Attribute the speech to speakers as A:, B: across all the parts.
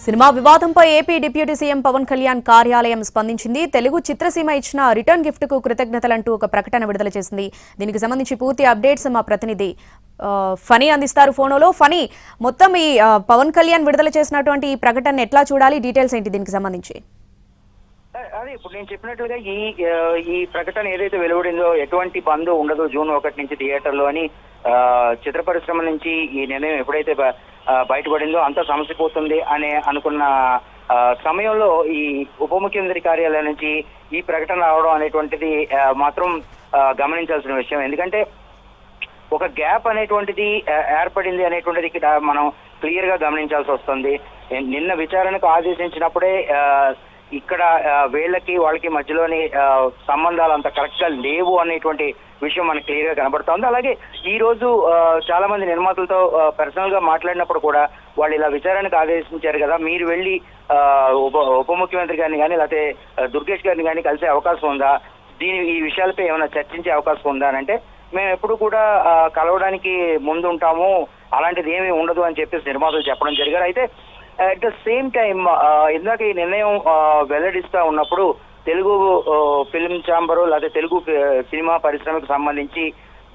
A: Cinema వివాదంపై AP deputy CM Pawan Kalyan కార్యాలయం స్పందించింది. తెలుగు చిత్రసీమ ఇచ్చిన రిటర్న్ గిఫ్ట్ కు కృతజ్ఞతలంటూ ఒక ప్రకటన విడుదల చేసింది. దీనికి సంబంధించి పూర్తి అప్డేట్స్ మా ప్రతినిధి ఫనీ అందిస్తారు ఫోన్లో. ఫనీ, మొత్తం ఈ పవన్ కళ్యాణ్ విడుదల చేసినటువంటి ఈ ప్రకటన ఎట్లా చూడాలి, డీటెయిల్స్ ఏంటి దీనికి సంబంధించి?
B: అదే ఇప్పుడు నేను చెప్పినట్లుగా ఈ ప్రకటన ఏదైతే వెలువడిందో ఎటువంటి బంద్ ఉండదు జూన్ 1 నుంచి థియేటర్లో అని చిత్ర పరిశ్రమ నుంచి ఈ నిర్ణయం ఎప్పుడైతే బయటపడిందో అంత సమస్య పోతుంది అని అనుకున్న సమయంలో ఈ ఉప ముఖ్యమంత్రి కార్యాలయం నుంచి ఈ ప్రకటన రావడం అనేటువంటిది మాత్రం గమనించాల్సిన విషయం. ఎందుకంటే ఒక గ్యాప్ అనేటువంటిది ఏర్పడింది అనేటువంటిది ఇక్కడ మనం క్లియర్ గా గమనించాల్సి వస్తుంది. నిన్న విచారణకు ఆదేశించినప్పుడే ఇక్కడ వాళ్ళకి మధ్యలోని సంబంధాలు అంత కరెక్ట్ గా లేవు అనేటువంటి విషయం మనకు క్లియర్ గా కనబడతా ఉంది. అలాగే ఈ రోజు చాలా మంది నిర్మాతలతో పర్సనల్ గా మాట్లాడినప్పుడు కూడా వాళ్ళు ఇలా విచారణకు ఆదేశించారు కదా, మీరు వెళ్ళి ఉప ముఖ్యమంత్రి గారిని కానీ లేకపోతే దుర్గేష్ గారిని కానీ కలిసే అవకాశం ఉందా, ఈ విషయాలపై ఏమైనా చర్చించే అవకాశం ఉందా అని అంటే మేము ఎప్పుడు కూడా కలవడానికి ముందు ఉంటాము, అలాంటిది ఏమీ ఉండదు అని చెప్పేసి నిర్మాతలు చెప్పడం జరిగారు. అయితే అట్ ద సేమ్ టైం ఇందాక ఈ నిర్ణయం వెల్లడిస్తా ఉన్నప్పుడు తెలుగు ఫిల్మ్ ఛాంబరు లేదా తెలుగు సినిమా పరిశ్రమకు సంబంధించి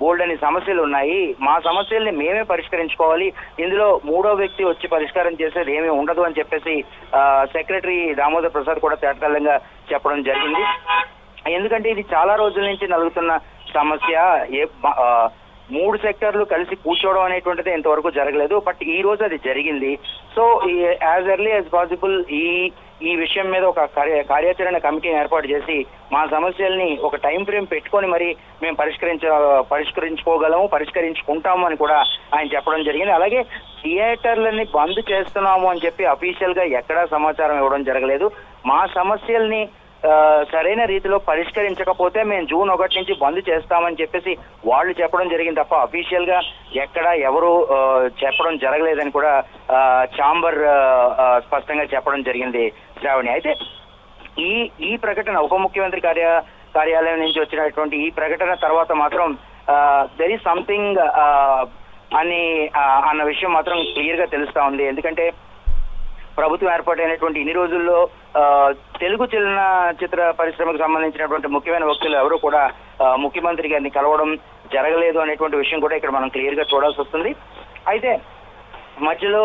B: బోల్డ్ అని సమస్యలు ఉన్నాయి, మా సమస్యల్ని మేమే పరిష్కరించుకోవాలి, ఇందులో మూడో వ్యక్తి వచ్చి పరిష్కారం చేసేది ఏమీ ఉండదు అని చెప్పేసి సెక్రటరీ దామోదర్ ప్రసాద్ కూడా తేటతెల్లంగా చెప్పడం జరిగింది. ఎందుకంటే ఇది చాలా రోజుల నుంచి నలుగుతున్న సమస్య. మూడు సెక్టర్లు కలిసి కూర్చోవడం అనేటువంటిది ఇంతవరకు జరగలేదు, బట్ ఈ రోజు అది జరిగింది. So as early as possible ఈ విషయం మీద ఒక కార్యాచరణ కమిటీని ఏర్పాటు చేసి మా సమస్యల్ని ఒక టైం ఫ్రేమ్ పెట్టుకొని మరి మేము పరిష్కరించుకుంటాము అని కూడా ఆయన చెప్పడం జరిగింది. అలాగే థియేటర్లని బంద్ చేస్తున్నాము అని చెప్పి అఫీషియల్ గా ఎక్కడా సమాచారం ఇవ్వడం జరగలేదు. మా సమస్యల్ని సరైన రీతిలో పరిష్కరించకపోతే మేము జూన్ 1 నుంచి బంద్ చేస్తామని చెప్పేసి వాళ్ళు చెప్పడం జరిగింది తప్ప అఫీషియల్ గా ఎక్కడ ఎవరు చెప్పడం జరగలేదని కూడా ఛాంబర్ స్పష్టంగా చెప్పడం జరిగింది శ్రావణి. అయితే ఈ ప్రకటన ఉప ముఖ్యమంత్రి కార్యాలయం నుంచి వచ్చినటువంటి ఈ ప్రకటన తర్వాత మాత్రం దెర్ ఈస్ సంథింగ్ అన్న విషయం మాత్రం క్లియర్ గా తెలుస్తా ఉంది. ఎందుకంటే ప్రభుత్వం ఏర్పాటైనటువంటి ఇన్ని రోజుల్లో తెలుగు చలనచిత్ర పరిశ్రమకు సంబంధించినటువంటి ముఖ్యమైన వ్యక్తులు ఎవరు కూడా ముఖ్యమంత్రి గారిని కలవడం జరగలేదు అనేటువంటి విషయం కూడా ఇక్కడ మనం క్లియర్ గా చూడాల్సి వస్తుంది. అయితే మధ్యలో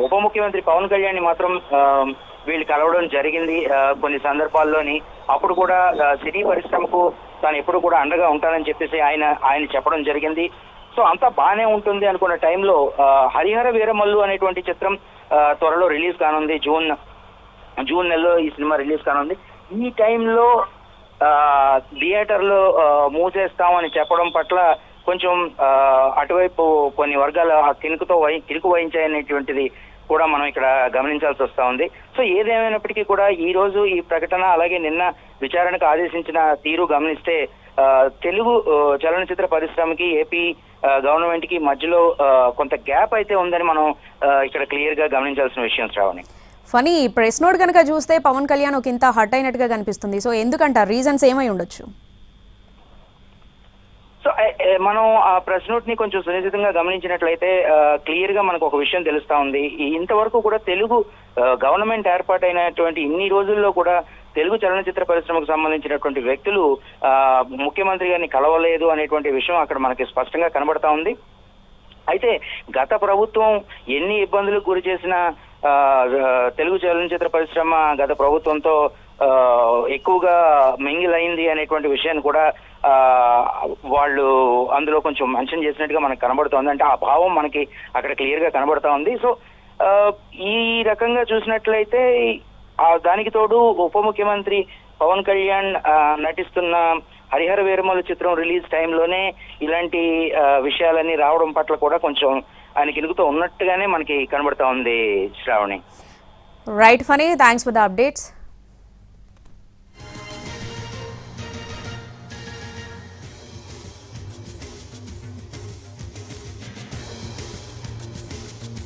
B: ఉప ముఖ్యమంత్రి పవన్ కళ్యాణ్ ని మాత్రం వీళ్ళు కలవడం జరిగింది కొన్ని సందర్భాల్లోని. అప్పుడు కూడా సినీ పరిశ్రమకు తాను ఎప్పుడు కూడా అండగా ఉంటానని చెప్పేసి ఆయన చెప్పడం జరిగింది. సో అంతా బాగానే ఉంటుంది అనుకున్న టైంలో హరిహర వీరమల్లు అనేటువంటి చిత్రం త్వరలో రిలీజ్ కానుంది, జూన్ నెలలో ఈ సినిమా రిలీజ్ కానుంది. ఈ టైంలో థియేటర్లో మూసేస్తామని చెప్పడం పట్ల కొంచెం అటువైపు కొన్ని వర్గాల కినుకు వహించాయనేటువంటిది కూడా మనం ఇక్కడ గమనించాల్సి వస్తా ఉంది. సో ఏదేమైనప్పటికీ కూడా ఈ రోజు ఈ ప్రకటన అలాగే నిన్న విచారణకు ఆదేశించిన తీరు గమనిస్తే తెలుగు చలనచిత్ర పరిశ్రమకి ఏపీ గవర్నమెంట్ కి మధ్యలో కొంత గ్యాప్ అయితే ఉందని మనం ఇక్కడ క్లియర్ గా గమనించాల్సిన విషయం శ్రావణి.
A: ఫనీ, ప్రెస్ నోట్ కనుక చూస్తే పవన్ కళ్యాణ్ ఒక ఇంత హర్ట్ అయినట్టుగా కనిపిస్తుంది. సో ఎందుకంట రీజన్స్ ఏమై ఉండొచ్చు?
B: సో మనం ఆ ప్రెస్ నోట్ ని కొంచెం సునిశ్చితంగా గమనించినట్లయితే క్లియర్ గా మనకు ఒక విషయం తెలుస్తా ఉంది. ఇంతవరకు కూడా తెలుగు గవర్నమెంట్ ఏర్పాటైనటువంటి ఇన్ని రోజుల్లో కూడా తెలుగు చలనచిత్ర పరిశ్రమకు సంబంధించినటువంటి వ్యక్తులు ముఖ్యమంత్రి గారిని కలవలేదు అనేటువంటి విషయం అక్కడ మనకి స్పష్టంగా కనబడతా ఉంది. అయితే గత ప్రభుత్వం ఎన్ని ఇబ్బందులకు గురి చేసిన తెలుగు చలనచిత్ర పరిశ్రమ గత ప్రభుత్వంతో ఎక్కువగా మింగిల్ అయింది అనేటువంటి విషయాన్ని కూడా వాళ్ళు అందులో కొంచెం మెన్షన్ చేసినట్టుగా మనకు కనబడుతోంది. అంటే ఆ భావం మనకి అక్కడ క్లియర్ గా కనబడతా ఉంది. సో ఈ రకంగా చూసినట్లయితే దానికి తోడు ఉప ముఖ్యమంత్రి పవన్ కళ్యాణ్ నటిస్తున్న హరిహర వీరమల్లు చిత్రం రిలీజ్ టైంలోనే ఇలాంటి విషయాలన్నీ రావడం పట్ల కూడా కొంచెం ఆయనకి ఇరుగుతూ ఉన్నట్టుగానే మనకి కనబడతా ఉంది Shravani.
A: Right Phani, thanks for the updates.